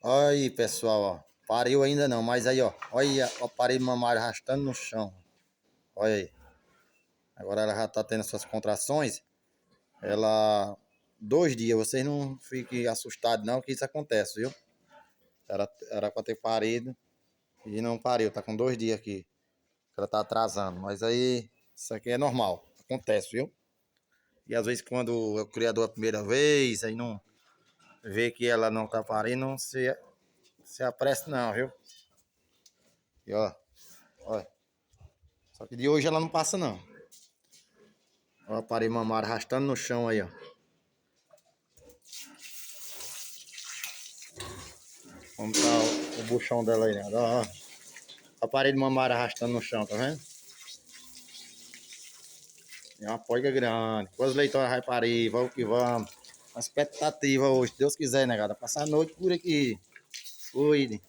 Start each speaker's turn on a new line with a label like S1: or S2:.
S1: Aí, pessoal, ó. Pariu ainda não, mas aí, ó. Olha o aparelho mamário arrastando no chão. Olha aí. Agora ela já tá tendo suas contrações. Ela... 2 dias, vocês não fiquem assustados não, que isso acontece, viu? Era pra ter parido e não pariu. Tá com 2 dias aqui. Ela tá atrasando. Mas aí, isso aqui é normal. Acontece, viu? E às vezes quando é o criador a primeira vez, aí não vê que ela não tá parindo, não se apresse não, viu? E ó. Só que de hoje ela não passa não. Ó, o aparelho mamário arrastando no chão aí, ó. Como tá o buchão dela aí, né? Ó. O aparelho mamário arrastando no chão, tá vendo? É uma poiga grande. Depois os leitões vai parir, vamos que vamos. Uma expectativa hoje, se Deus quiser, negada. Passar a noite por aqui. Cuide.